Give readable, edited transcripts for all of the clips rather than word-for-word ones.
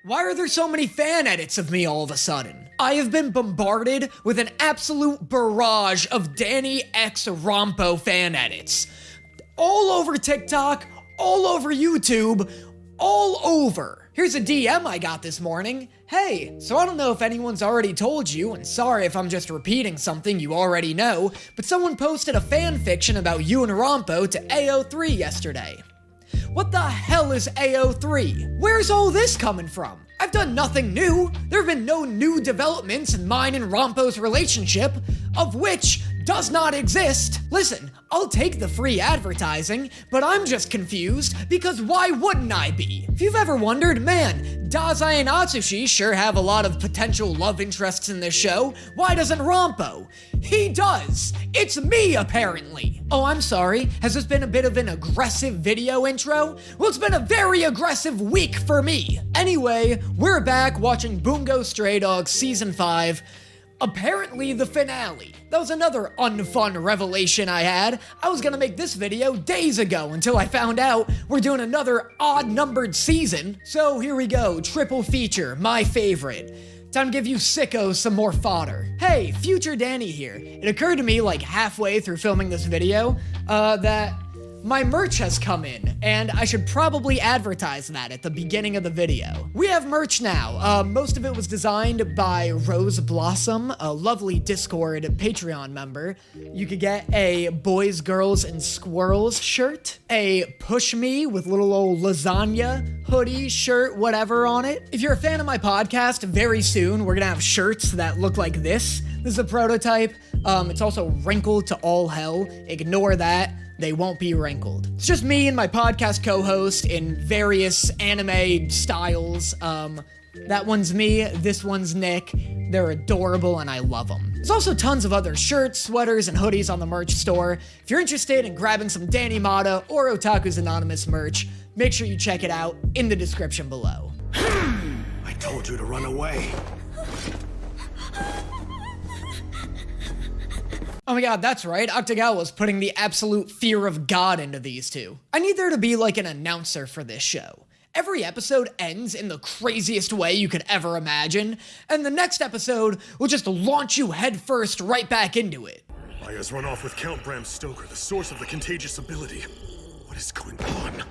Why are there so many fan edits of me all of a sudden? I have been bombarded with an absolute barrage of Danny X Rompo fan edits. All over TikTok, all over YouTube, all over. Here's a DM I got this morning. Hey, so I don't know if anyone's already told you, and sorry if I'm just repeating something you already know, but someone posted a fan fiction about you and Rompo to AO3 yesterday. What the hell is AO3? Where's all this coming from? I've done nothing new. There have been no new developments in mine and Rompo's relationship, of which does not exist. Listen, I'll take the free advertising, but I'm just confused because why wouldn't I be? If you've ever wondered, man, Dazai and Atsushi sure have a lot of potential love interests in this show. Why doesn't Rompo? He does. It's me, apparently. Oh, I'm sorry. Has this been a bit of an aggressive video intro? Well, it's been a very aggressive week for me. Anyway, we're back watching Bungo Stray Dogs Season 5. Apparently the finale. That was another unfun revelation I had. I was gonna make this video days ago until I found out we're doing another odd-numbered season. So here we go, triple feature, my favorite. Time to give you sickos some more fodder. Hey, future Danny here. It occurred to me like halfway through filming this video that my merch has come in, and I should probably advertise that at the beginning of the video. We have merch now. Most of it was designed by Rose Blossom, a lovely Discord Patreon member. You could get a Boys, Girls, and Squirrels shirt, a Push Me with little old lasagna, hoodie, shirt, whatever on it. If you're a fan of my podcast, very soon we're gonna have shirts that look like this. This is a prototype. It's also wrinkled to all hell. Ignore that. They won't be wrinkled. It's just me and my podcast co-host in various anime styles. That one's me, this one's Nick. They're adorable and I love them. There's also tons of other shirts, sweaters, and hoodies on the merch store. If you're interested in grabbing some Danny Mata or Otaku's Anonymous merch, make sure you check it out in the description below. I told you to run away. Oh my god, that's right, Octagawa's putting the absolute fear of God into these two. I need there to be like an announcer for this show. Every episode ends in the craziest way you could ever imagine, and the next episode will just launch you headfirst right back into it. Aya's run off with Count Bram Stoker, the source of the contagious ability. What is going on?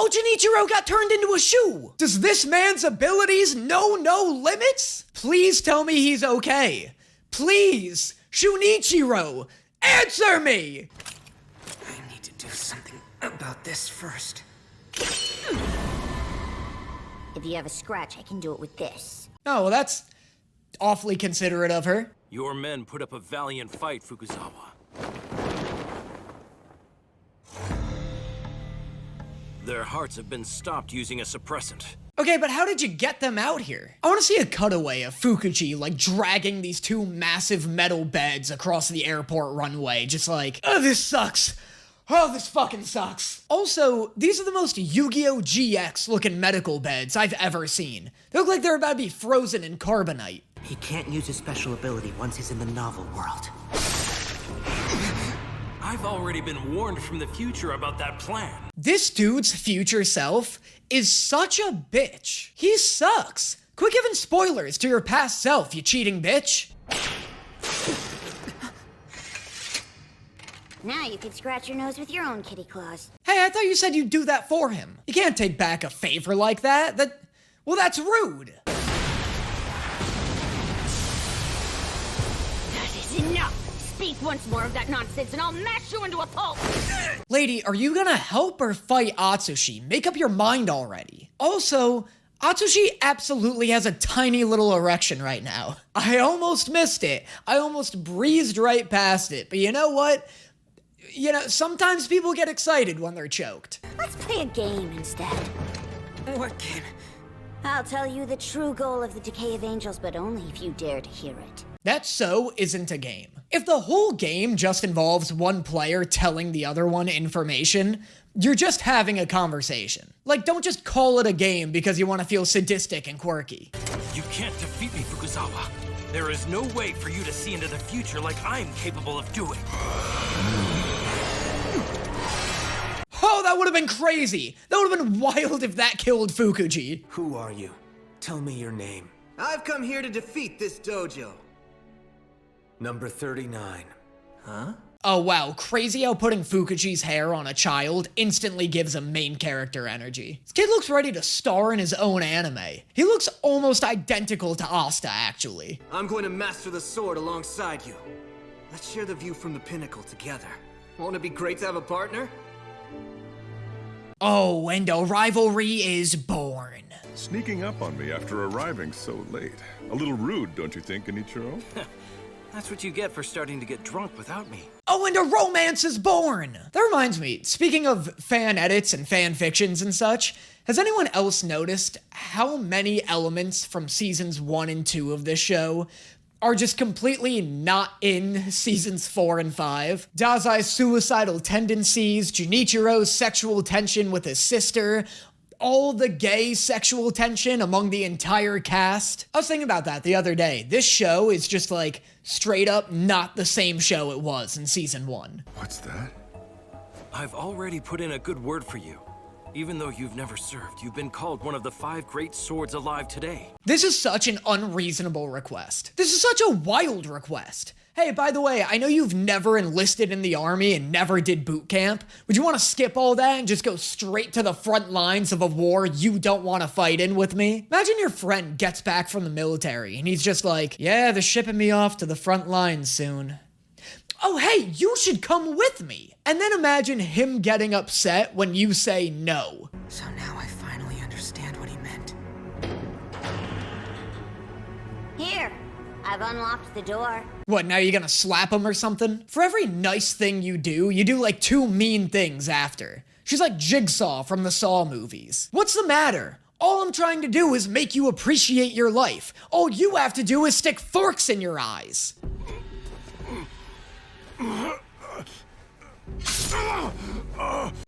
Oh, Junichiro got turned into a shoe! Does this man's abilities know no limits? Please tell me he's okay. Please, Shunichiro, answer me! I need to do something about this first. If you have a scratch, I can do it with this. Oh, well, that's awfully considerate of her. Your men put up a valiant fight, Fukuzawa. Their hearts have been stopped using a suppressant. Okay, but how did you get them out here? I want to see a cutaway of Fukuchi, like, dragging these two massive metal beds across the airport runway, just like, oh, this sucks. Oh, this fucking sucks. Also, these are the most Yu-Gi-Oh! GX looking medical beds I've ever seen. They look like they're about to be frozen in carbonite. He can't use his special ability once he's in the novel world. I've already been warned from the future about that plan. This dude's future self is such a bitch. He sucks. Quit giving spoilers to your past self, you cheating bitch. Now you can scratch your nose with your own kitty claws. Hey, I thought you said you'd do that for him. You can't take back a favor like that. Well, that's rude. That is enough! Speak once more of that nonsense and I'll mash you into a pulp! Lady, are you gonna help or fight Atsushi? Make up your mind already. Also, Atsushi absolutely has a tiny little erection right now. I almost missed it. I almost breezed right past it. But you know what? You know, sometimes people get excited when they're choked. Let's play a game instead. What game? I'll tell you the true goal of the Decay of Angels, but only if you dare to hear it. That so isn't a game. If the whole game just involves one player telling the other one information, you're just having a conversation. Like, don't just call it a game because you want to feel sadistic and quirky. You can't defeat me, Fukuzawa. There is no way for you to see into the future like I'm capable of doing. Oh, that would have been crazy. That would have been wild if that killed Fukuji. Who are you? Tell me your name. I've come here to defeat this dojo. Number 39. Huh? Oh wow, crazy how putting Fukuji's hair on a child instantly gives him main character energy. This kid looks ready to star in his own anime. He looks almost identical to Asta, actually. I'm going to master the sword alongside you. Let's share the view from the pinnacle together. Won't it be great to have a partner? Oh, and a rivalry is born. Sneaking up on me after arriving so late. A little rude, don't you think, Inichiro? That's what you get for starting to get drunk without me. Oh, and a romance is born! That reminds me, speaking of fan edits and fan fictions and such, has anyone else noticed how many elements from seasons 1 and 2 of this show are just completely not in seasons 4 and 5? Dazai's suicidal tendencies, Junichiro's sexual tension with his sister, all the gay sexual tension among the entire cast. I was thinking about that the other day. This show is just like straight up not the same show it was in season 1. What's that? I've already put in a good word for you. Even though you've never served, you've been called one of the 5 great swords alive today. This is such an unreasonable request. This is such a wild request. Hey, by the way, I know you've never enlisted in the army and never did boot camp. Would you want to skip all that and just go straight to the front lines of a war you don't want to fight in with me? Imagine your friend gets back from the military and he's just like, yeah, they're shipping me off to the front lines soon. Oh, hey, you should come with me. And then imagine him getting upset when you say no. So now I finally understand what he meant. Here, I've unlocked the door. What, now you're gonna slap him or something? For every nice thing you do like 2 mean things after. She's like Jigsaw from the Saw movies. What's the matter? All I'm trying to do is make you appreciate your life. All you have to do is stick forks in your eyes.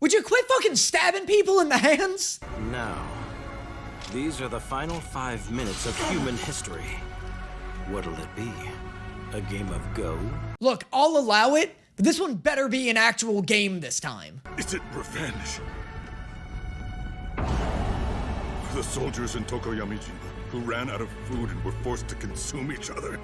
Would you quit fucking stabbing people in the hands? Now, these are the final 5 minutes of human history. What'll it be? A game of Go? Look, I'll allow it, but this one better be an actual game this time. Is it revenge? For the soldiers in Tokoyamijiba who ran out of food and were forced to consume each other.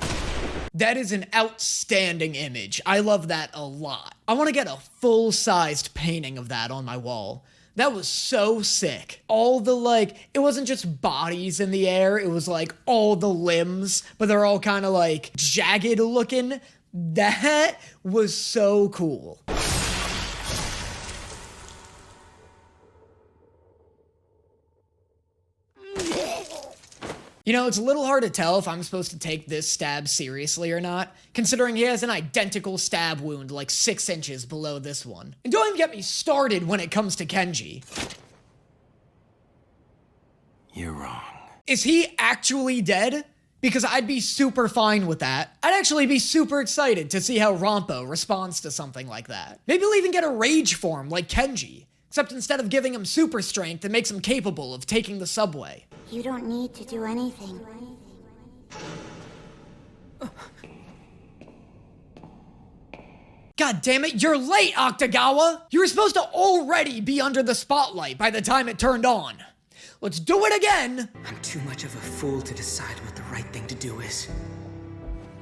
That is an outstanding image. I love that a lot. I want to get a full-sized painting of that on my wall. That was so sick. All the it wasn't just bodies in the air, it was like all the limbs, but they're all kind of like jagged looking. That was so cool. You know, it's a little hard to tell if I'm supposed to take this stab seriously or not, considering he has an identical stab wound like 6 inches below this one. And don't even get me started when it comes to Kenji. You're wrong. Is he actually dead? Because I'd be super fine with that. I'd actually be super excited to see how Rampo responds to something like that. Maybe he'll even get a rage form like Kenji. Except instead of giving him super strength, it makes him capable of taking the subway. You don't need to do anything. God damn it, you're late, Octagawa! You were supposed to already be under the spotlight by the time it turned on. Let's do it again! I'm too much of a fool to decide what the right thing to do is.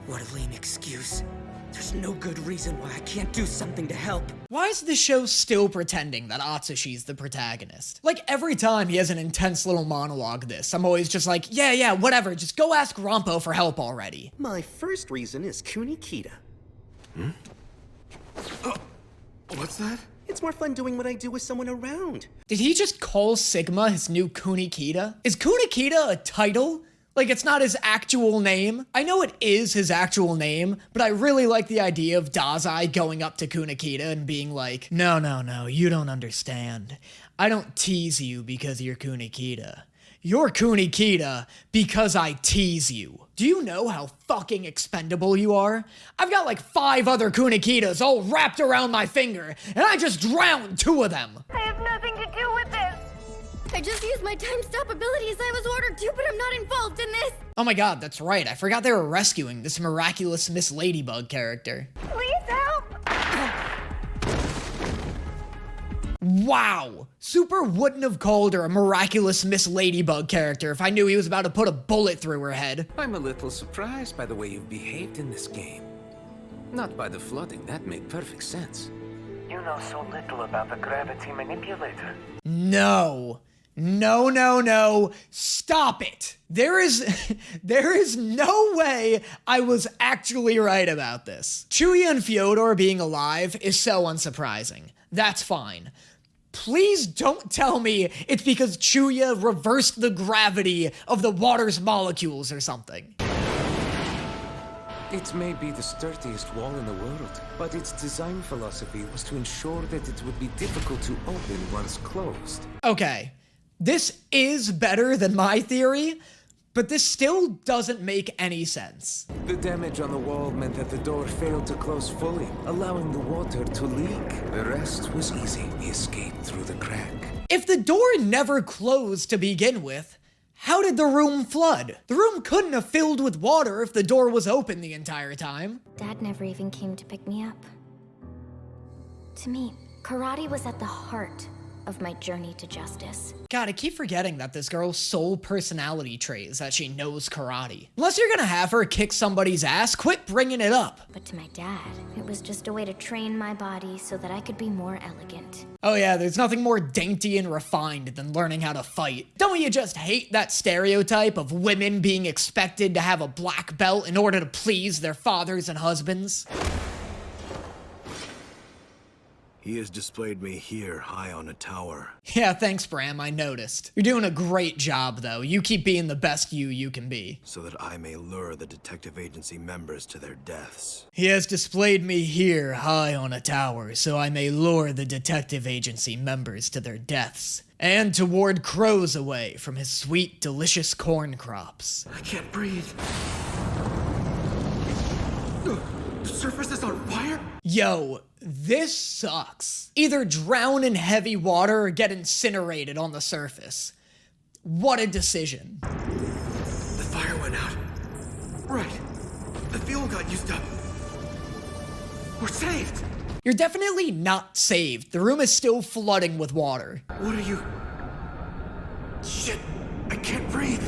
What a lame excuse. There's no good reason why I can't do something to help. Why is this show still pretending that Atsushi's the protagonist? Like, every time he has an intense little monologue I'm always just like, yeah, whatever, just go ask Rampo for help already. My first reason is Kunikita. What's that? It's more fun doing what I do with someone around. Did he just call Sigma his new Kunikita? Is Kunikita a title? Like, it's not his actual name. I know it is his actual name, but I really like the idea of Dazai going up to Kunikita and being like, no, you don't understand. I don't tease you because you're Kunikita. You're Kunikita because I tease you. Do you know how fucking expendable you are? I've got like 5 other Kunikitas all wrapped around my finger, and I just drowned 2 of them. I have nothing to do with this. I just used my time stop ability as I was ordered to, but I'm not involved in this. Oh my god, that's right. I forgot they were rescuing this miraculous Miss Ladybug character. Please help. Wow. Super wouldn't have called her a miraculous Miss Ladybug character if I knew he was about to put a bullet through her head. I'm a little surprised by the way you've behaved in this game. Not by the flooding, that made perfect sense. You know so little about the gravity manipulator. No. No, no, no. Stop it. There is no way I was actually right about this. Chuya and Fyodor being alive is so unsurprising. That's fine. Please don't tell me it's because Chuya reversed the gravity of the water's molecules or something. It may be the sturdiest wall in the world, but its design philosophy was to ensure that it would be difficult to open once closed. Okay, this is better than my theory, but this still doesn't make any sense. The damage on the wall meant that the door failed to close fully, allowing the water to leak. The rest was easy. He escaped through the crack. If the door never closed to begin with, how did the room flood? The room couldn't have filled with water if the door was open the entire time. Dad never even came to pick me up. To me, karate was at the heart of my journey to justice. God, I keep forgetting that this girl's sole personality trait is that she knows karate. Unless you're gonna have her kick somebody's ass, quit bringing it up. But to my dad, it was just a way to train my body so that I could be more elegant. Oh yeah, there's nothing more dainty and refined than learning how to fight. Don't you just hate that stereotype of women being expected to have a black belt in order to please their fathers and husbands? He has displayed me here, high on a tower. Yeah, thanks, Bram, I noticed. You're doing a great job, though. You keep being the best you can be. So that I may lure the detective agency members to their deaths. He has displayed me here, high on a tower, so I may lure the detective agency members to their deaths. And to ward crows away from his sweet, delicious corn crops. I can't breathe. The surface is on fire? Yo, this sucks. Either drown in heavy water or get incinerated on the surface. What a decision. The fire went out. Right. The fuel got used up. We're saved. You're definitely not saved. The room is still flooding with water. What are you... Shit, I can't breathe.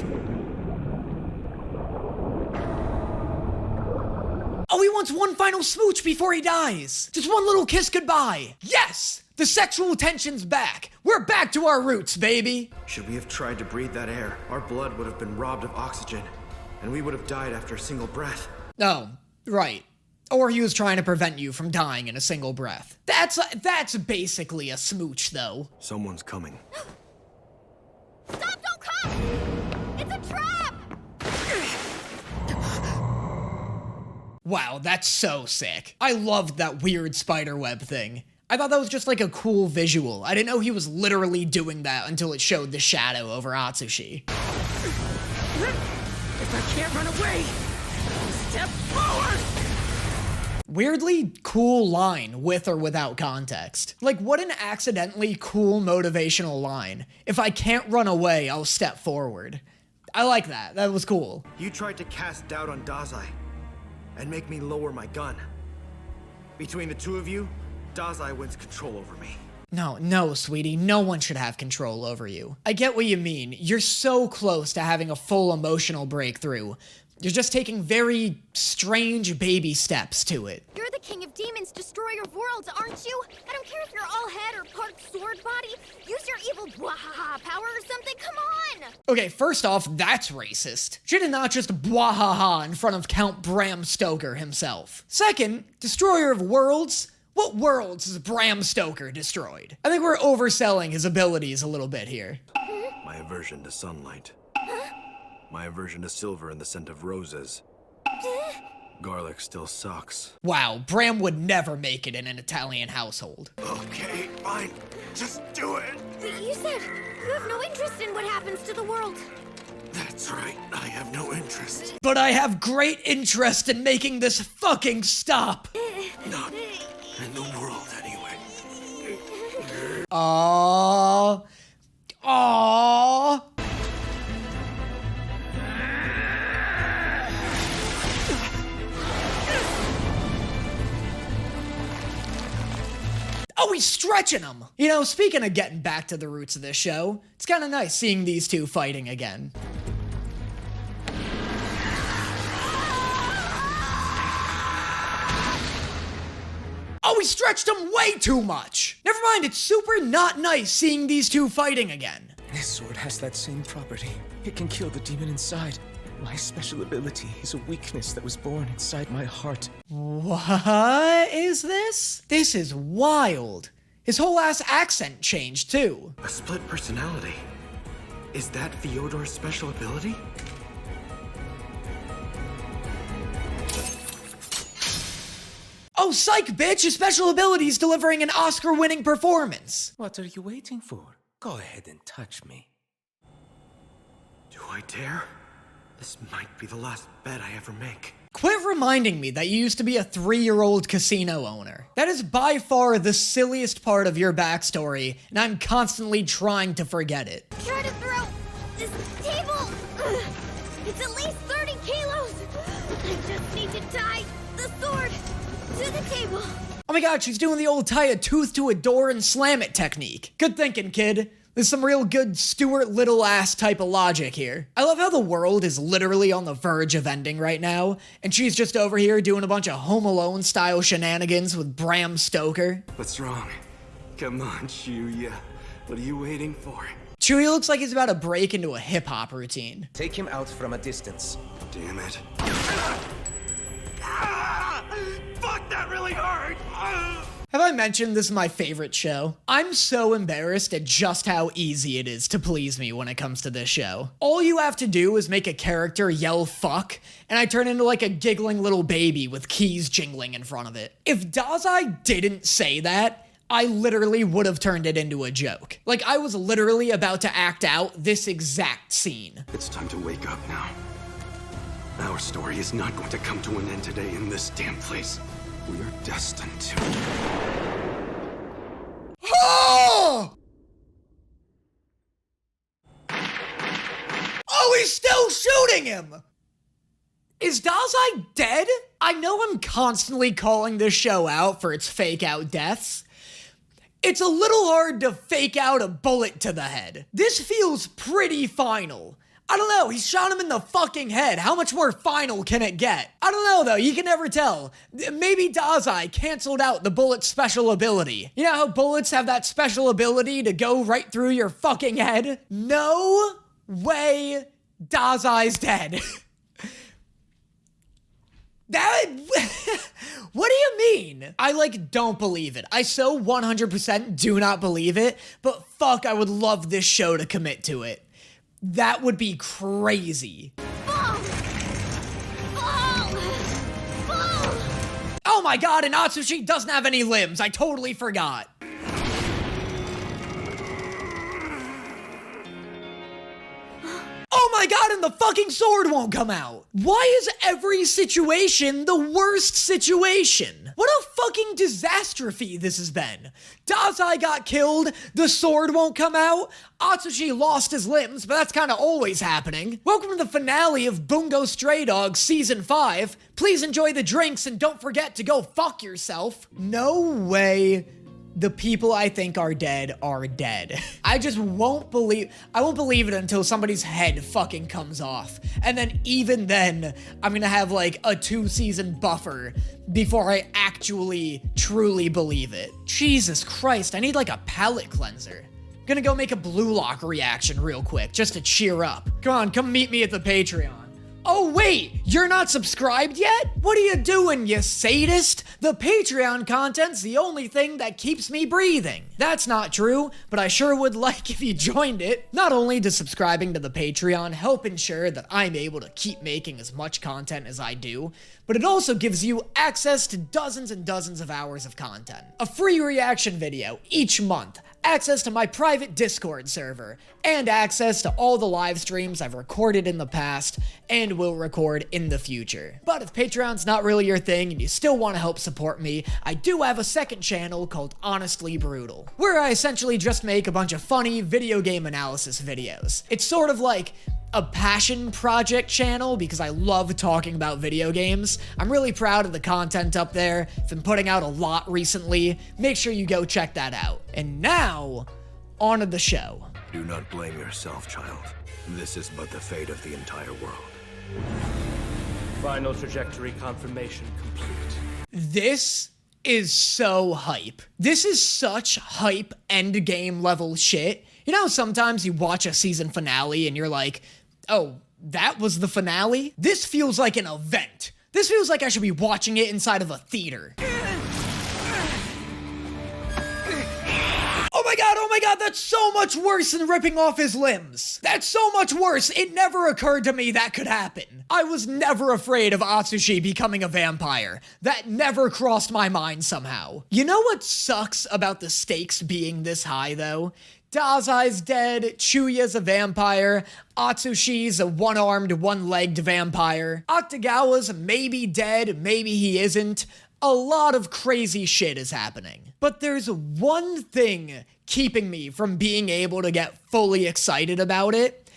Oh, he wants one final smooch before he dies. Just one little kiss goodbye. Yes! The sexual tension's back. We're back to our roots, baby. Should we have tried to breathe that air, our blood would have been robbed of oxygen, and we would have died after a single breath. Oh, right. Or he was trying to prevent you from dying in a single breath. That's basically a smooch, though. Someone's coming. Stop! Don't come! It's a trap! Wow, that's so sick. I loved that weird spiderweb thing. I thought that was just like a cool visual. I didn't know he was literally doing that until it showed the shadow over Atsushi. If I can't run away, step forward! Weirdly cool line, with or without context. Like, what an accidentally cool motivational line. If I can't run away, I'll step forward. I like that. That was cool. You tried to cast doubt on Dazai and make me lower my gun. Between the two of you, Dazai wins control over me. No, sweetie, no one should have control over you. I get what you mean. You're so close to having a full emotional breakthrough. You're just taking very strange baby steps to it. You're the king of demons, destroyer of worlds, aren't you? I don't care if you're all head or part sword body. Use your evil bwahaha power or something, come on! Okay, first off, that's racist. She did not just bwahaha in front of Count Bram Stoker himself. Second, destroyer of worlds? What worlds has Bram Stoker destroyed? I think we're overselling his abilities a little bit here. My aversion to sunlight. My aversion to silver and the scent of roses. Garlic still sucks. Wow, Bram would never make it in an Italian household. Okay, fine. Just do it. You said you have no interest in what happens to the world. That's right. I have no interest. But I have great interest in making this fucking stop. Not in the world, anyway. Aww. Oh, he's stretching him! You know, speaking of getting back to the roots of this show, it's kind of nice seeing these two fighting again. Oh, he stretched him way too much! Never mind, it's super not nice seeing these two fighting again. This sword has that same property. It can kill the demon inside. My special ability is a weakness that was born inside my heart. What is this? This is wild. His whole ass accent changed too. A split personality. Is that Fyodor's special ability? Oh, psych, bitch! His special ability is delivering an Oscar-winning performance. What are you waiting for? Go ahead and touch me. Do I dare? This might be the last bet I ever make. Quit reminding me that you used to be a 3-year-old casino owner. That is by far the silliest part of your backstory, and I'm constantly trying to forget it. Try to throw this table. Ugh. It's at least 30 kilos. I just need to tie the sword to the table. Oh my god, she's doing the old tie a tooth to a door and slam it technique. Good thinking, kid. There's some real good Stuart Little-ass type of logic here. I love how the world is literally on the verge of ending right now, and she's just over here doing a bunch of Home Alone-style shenanigans with Bram Stoker. What's wrong? Come on, Shuya. What are you waiting for? Chewie looks like he's about to break into a hip-hop routine. Take him out from a distance. Damn it. Fuck, that really hurt! Have I mentioned this is my favorite show? I'm so embarrassed at just how easy it is to please me when it comes to this show. All you have to do is make a character yell fuck, and I turn into like a giggling little baby with keys jingling in front of it. If Dazai didn't say that, I literally would have turned it into a joke. Like, I was literally about to act out this exact scene. It's time to wake up now. Our story is not going to come to an end today in this damn place. We are destined to... Oh! Oh, he's still shooting him! Is Dazai dead? I know I'm constantly calling this show out for its fake out deaths. It's a little hard to fake out a bullet to the head. This feels pretty final. I don't know, he shot him in the fucking head. How much more final can it get? I don't know though, you can never tell. Maybe Dazai canceled out the bullet's special ability. You know how bullets have that special ability to go right through your fucking head? No way Dazai's dead. What do you mean? I don't believe it. I so 100% do not believe it, but fuck, I would love this show to commit to it. That would be crazy. Fall! Fall! Fall! Oh my god, and Atsushi doesn't have any limbs. I totally forgot. Oh my god, and the fucking sword won't come out. Why is every situation the worst situation? What a fucking disastrophe this has been. Dazai got killed, the sword won't come out, Atsushi lost his limbs, but that's kind of always happening. Welcome to the finale of Bungo Stray Dogs Season 5. Please enjoy the drinks and don't forget to go fuck yourself. No way the people I think are dead are dead. I won't believe it until somebody's head fucking comes off. And then even then, I'm gonna have like a 2-season buffer before I actually truly believe it. Jesus Christ, I need like a palate cleanser. I'm gonna go make a Blue Lock reaction real quick just to cheer up. Come on, come meet me at the Patreon. Oh wait, you're not subscribed yet? What are you doing, you sadist? The Patreon content's the only thing that keeps me breathing. That's not true, but I sure would like if you joined it. Not only does subscribing to the Patreon help ensure that I'm able to keep making as much content as I do, but it also gives you access to dozens and dozens of hours of content. A free reaction video each month, access to my private Discord server, and access to all the live streams I've recorded in the past and will record in the future. But if Patreon's not really your thing and you still want to help support me, I do have a second channel called Honestly Brutal, where I essentially just make a bunch of funny video game analysis videos. It's sort of like a passion project channel because I love talking about video games. I'm really proud of the content up there. I've been putting out a lot recently. Make sure you go check that out. And now, on to the show. Do not blame yourself, child. This is but the fate of the entire world. Final trajectory confirmation complete. This is so hype. This is such hype endgame level shit. You know, sometimes you watch a season finale and you're like, oh, that was the finale? This feels like an event. This feels like I should be watching it inside of a theater. Oh my god, that's so much worse than ripping off his limbs. That's so much worse. It never occurred to me that could happen. I was never afraid of Atsushi becoming a vampire. That never crossed my mind somehow. You know what sucks about the stakes being this high, though? Dazai's dead, Chuya's a vampire, Atsushi's a one-armed, one-legged vampire, Akutagawa's maybe dead, maybe he isn't. A lot of crazy shit is happening. But there's one thing keeping me from being able to get fully excited about it,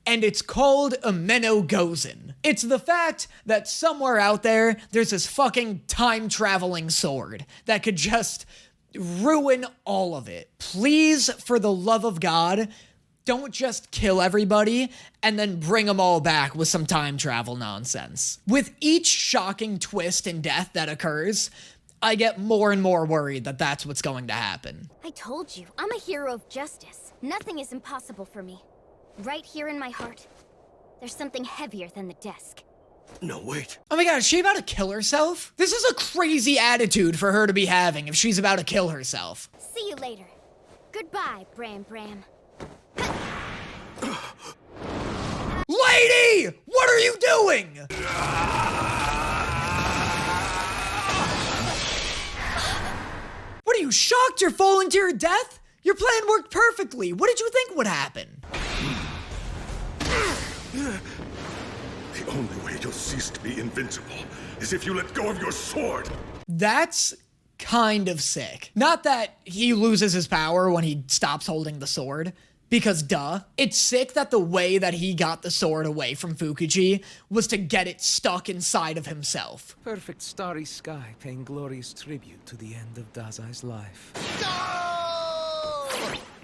and it's called Umeno Gozen. It's the fact that somewhere out there's this fucking time-traveling sword that could just ruin all of it. Please, for the love of God, don't just kill everybody and then bring them all back with some time travel nonsense. With each shocking twist and death that occurs, I get more and more worried that that's what's going to happen. I told you, I'm a hero of justice. Nothing is impossible for me. Right here in my heart, there's something heavier than the desk. No, wait. Oh my god, is she about to kill herself? This is a crazy attitude for her to be having if she's about to kill herself. See you later. Goodbye, Bram Bram. Lady! What are you doing? What are you, shocked you're falling to your death? Your plan worked perfectly. What did you think would happen? The only way you'll cease to be invincible is if you let go of your sword. That's kind of sick. Not that he loses his power when he stops holding the sword, because duh. It's sick that the way that he got the sword away from Fukuji was to get it stuck inside of himself. Perfect starry sky paying glorious tribute to the end of Dazai's life.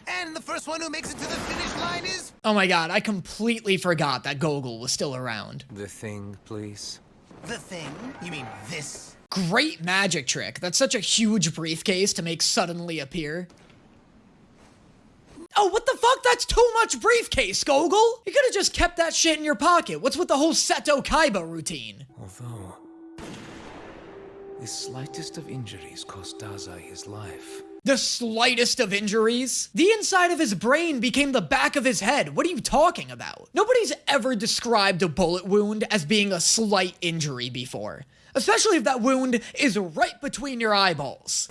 And the first one who makes it to the finish line is... Oh my god, I completely forgot that Gogol was still around. The thing, please. The thing? You mean this? Great magic trick. That's such a huge briefcase to make suddenly appear. Oh, what the fuck? That's too much briefcase, Gogol! You could've just kept that shit in your pocket. What's with the whole Seto Kaiba routine? Although, the slightest of injuries cost Dazai his life. The slightest of injuries? The inside of his brain became the back of his head. What are you talking about? Nobody's ever described a bullet wound as being a slight injury before. Especially if that wound is right between your eyeballs.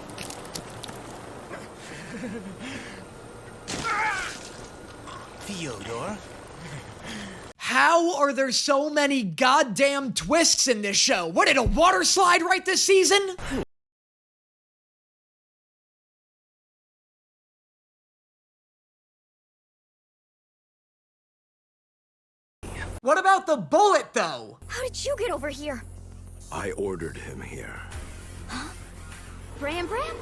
Fyodor? How are there so many goddamn twists in this show? What, did a water slide right this season? What about the bullet, though? How did you get over here? I ordered him here. Huh? Bram Bram?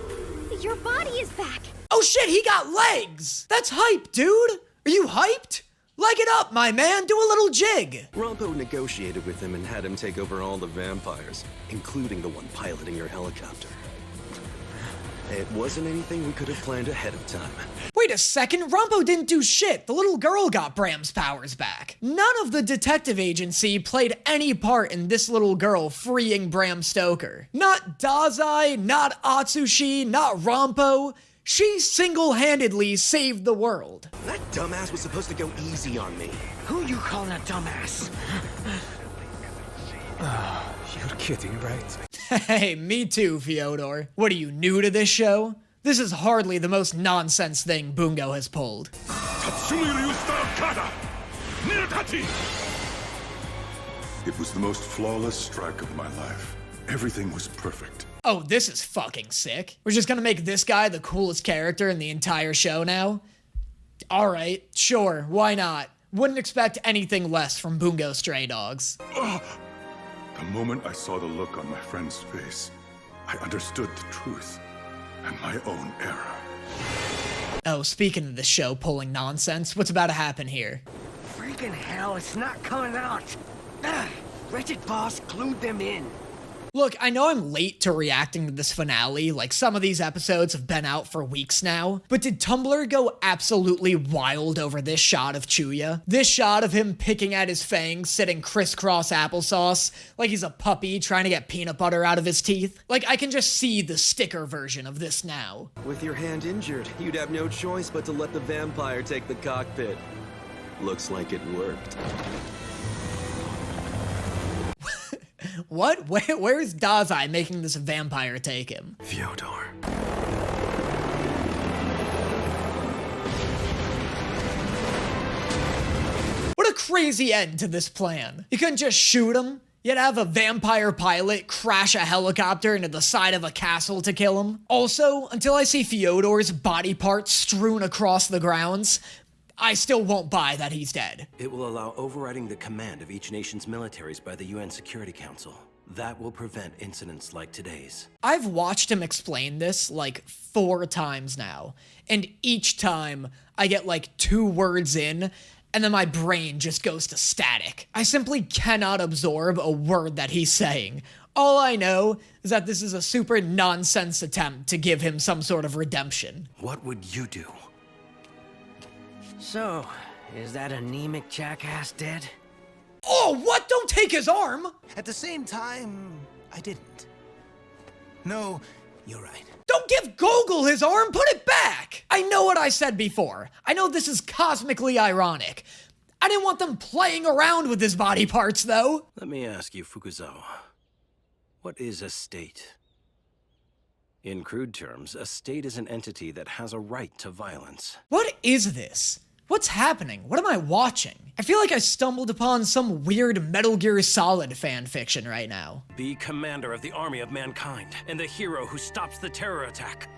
Your body is back. Oh shit, he got legs! That's hype, dude! Are you hyped? Leg it up, my man, do a little jig! Rampo negotiated with him and had him take over all the vampires, including the one piloting your helicopter. It wasn't anything we could have planned ahead of time. Wait a second, Rampo didn't do shit. The little girl got Bram's powers back. None of the detective agency played any part in this little girl freeing Bram Stoker. Not Dazai, not Atsushi, not Rampo. She single-handedly saved the world. That dumbass was supposed to go easy on me. Who you calling a dumbass? You're kidding, right? Hey, me too, Fyodor. What are you, new to this show? This is hardly the most nonsense thing Bungo has pulled. It was the most flawless strike of my life. Everything was perfect. Oh, this is fucking sick. We're just gonna make this guy the coolest character in the entire show now? Alright, sure, why not? Wouldn't expect anything less from Bungo Stray Dogs. The moment I saw the look on my friend's face, I understood the truth and my own error. Oh, speaking of the show pulling nonsense, what's about to happen here? Freaking hell, it's not coming out. Wretched boss glued them in. Look, I know I'm late to reacting to this finale, like some of these episodes have been out for weeks now, but did Tumblr go absolutely wild over this shot of Chuya? This shot of him picking at his fangs, sitting crisscross applesauce, like he's a puppy trying to get peanut butter out of his teeth? Like, I can just see the sticker version of this now. With your hand injured, you'd have no choice but to let the vampire take the cockpit. Looks like it worked. What? Where's Dazai making this vampire take him? Fyodor. What a crazy end to this plan. You couldn't just shoot him. You'd have a vampire pilot crash a helicopter into the side of a castle to kill him. Also, until I see Fyodor's body parts strewn across the grounds, I still won't buy that he's dead. It will allow overriding the command of each nation's militaries by the UN Security Council. That will prevent incidents like today's. I've watched him explain this like 4 times now, and each time I get like 2 words in, and then my brain just goes to static. I simply cannot absorb a word that he's saying. All I know is that this is a super nonsense attempt to give him some sort of redemption. What would you do? So, is that anemic jackass dead? Oh, what? Don't take his arm! At the same time, I didn't. No, you're right. Don't give Gogol his arm! Put it back! I know what I said before. I know this is cosmically ironic. I didn't want them playing around with his body parts, though. Let me ask you, Fukuzawa. What is a state? In crude terms, a state is an entity that has a right to violence. What is this? What's happening? What am I watching? I feel like I stumbled upon some weird Metal Gear Solid fan fiction right now. Be commander of the army of mankind, and the hero who stops the terror attack.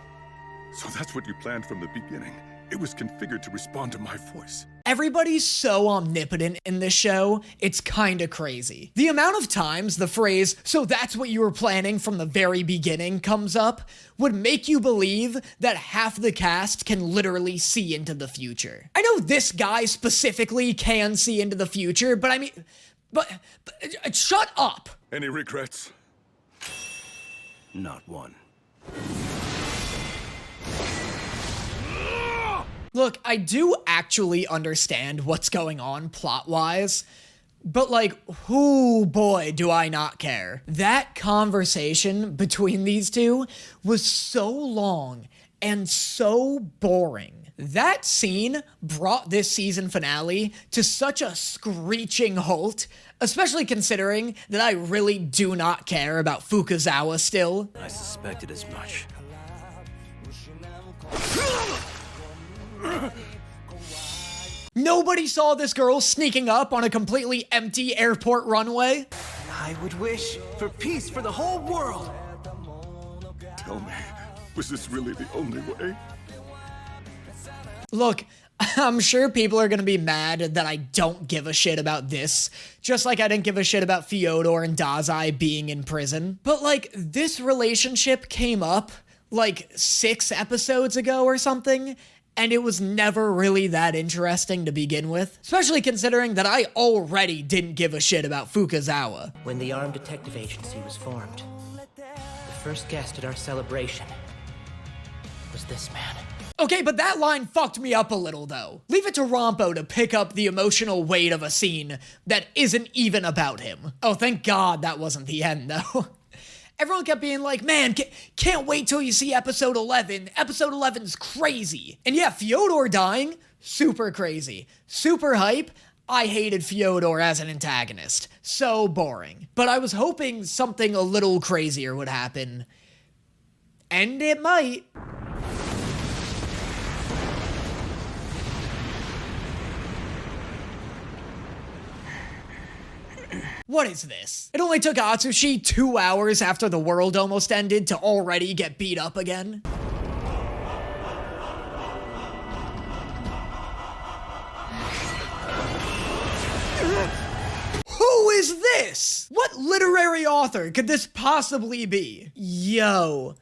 So that's what you planned from the beginning. It was configured to respond to my voice. Everybody's so omnipotent in this show, it's kinda crazy. The amount of times the phrase, "so that's what you were planning from the very beginning," comes up would make you believe that half the cast can literally see into the future. I know this guy specifically can see into the future, but I mean, but shut up! Any regrets? Not one. Look, I do actually understand what's going on plot-wise, but like, whoo boy, do I not care. That conversation between these two was so long and so boring. That scene brought this season finale to such a screeching halt, especially considering that I really do not care about Fukuzawa still. I suspected as much. Nobody saw this girl sneaking up on a completely empty airport runway. I would wish for peace for the whole world. Tell me, was this really the only way? Look, I'm sure people are gonna be mad that I don't give a shit about this, just like I didn't give a shit about Fyodor and Dazai being in prison. But like, this relationship came up like 6 episodes ago or something, and it was never really that interesting to begin with, especially considering that I already didn't give a shit about Fukuzawa. When the Armed Detective Agency was formed, the first guest at our celebration was this man. Okay, but that line fucked me up a little, though. Leave it to Rompo to pick up the emotional weight of a scene that isn't even about him. Oh, thank God that wasn't the end, though. Everyone kept being like, man, can't wait till you see episode 11. Episode 11's crazy. And yeah, Fyodor dying, super crazy. Super hype. I hated Fyodor as an antagonist. So boring. But I was hoping something a little crazier would happen. And it might. What is this? It only took Atsushi 2 hours after the world almost ended to already get beat up again. this? What literary author could this possibly be? Yo.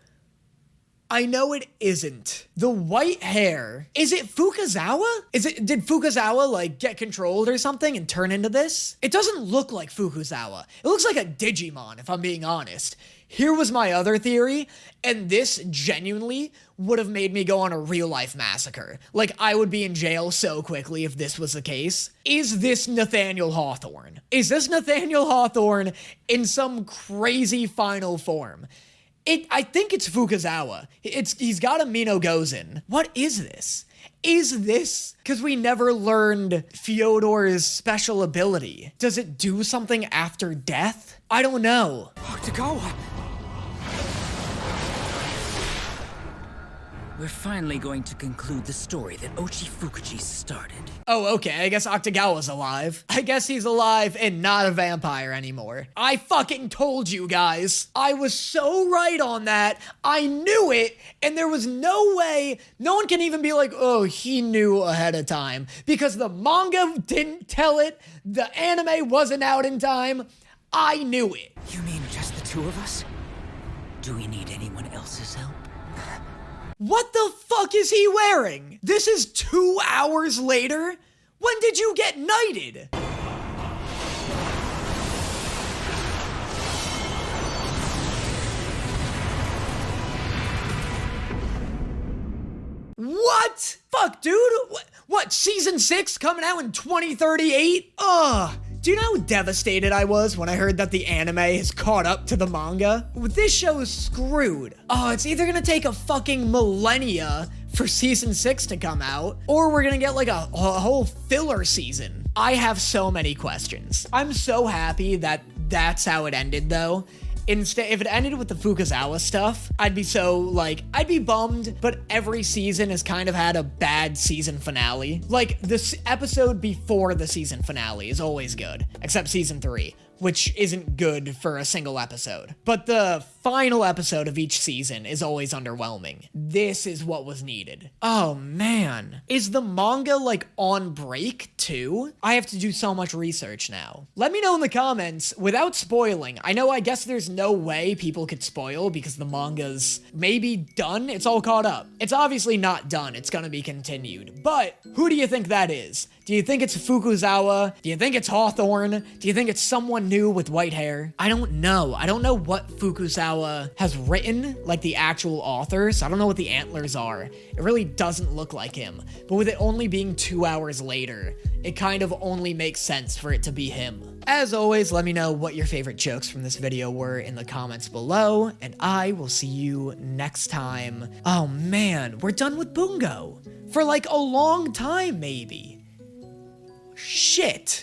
I know it isn't. The white hair. Is it Fukazawa? Did Fukazawa like get controlled or something and turn into this? It doesn't look like Fukazawa. It looks like a Digimon, if I'm being honest. Here was my other theory, and this genuinely would have made me go on a real life massacre. Like, I would be in jail so quickly if this was the case. Is this Nathaniel Hawthorne? Is this Nathaniel Hawthorne in some crazy final form? I think it's Fukazawa. He's got a Mino Gozen. What is this? Is this because we never learned Fyodor's special ability? Does it do something after death? I don't know. Octagawa! We're finally going to conclude the story that Ochi Fukuji started. Oh, okay, I guess Octagawa's alive. I guess he's alive and not a vampire anymore. I fucking told you guys. I was so right on that. I knew it, and there was no way, no one can even be like, oh, he knew ahead of time. Because the manga didn't tell it, the anime wasn't out in time. I knew it. You mean just the two of us? Do we need anyone else's help? What the fuck is he wearing? This is 2 hours later? When did you get knighted? What? Fuck, dude. What, season 6 coming out in 2038? Ugh. Do you know how devastated I was when I heard that the anime has caught up to the manga? This show is screwed. Oh, it's either gonna take a fucking millennia for season 6 to come out, or we're gonna get like a whole filler season. I have so many questions. I'm so happy that that's how it ended though. Instead, if it ended with the Fukazawa stuff, I'd be bummed, but every season has kind of had a bad season finale. Like, this episode before the season finale is always good, except season 3, which isn't good for a single episode. But the final episode of each season is always underwhelming. This is what was needed. Oh man. Is the manga like on break too? I have to do so much research now. Let me know in the comments without spoiling. I guess there's no way people could spoil because the manga's maybe done. It's all caught up. It's obviously not done. It's gonna be continued. But who do you think that is? Do you think it's Fukuzawa? Do you think it's Hawthorne? Do you think it's someone new with white hair? I don't know. I don't know what Fukuzawa has written, like the actual author, so I don't know what the antlers are. It really doesn't look like him. But with it only being 2 hours later, it kind of only makes sense for it to be him. As always, let me know what your favorite jokes from this video were in the comments below, and I will see you next time. Oh man, we're done with Bungo. For like a long time, maybe. Shit.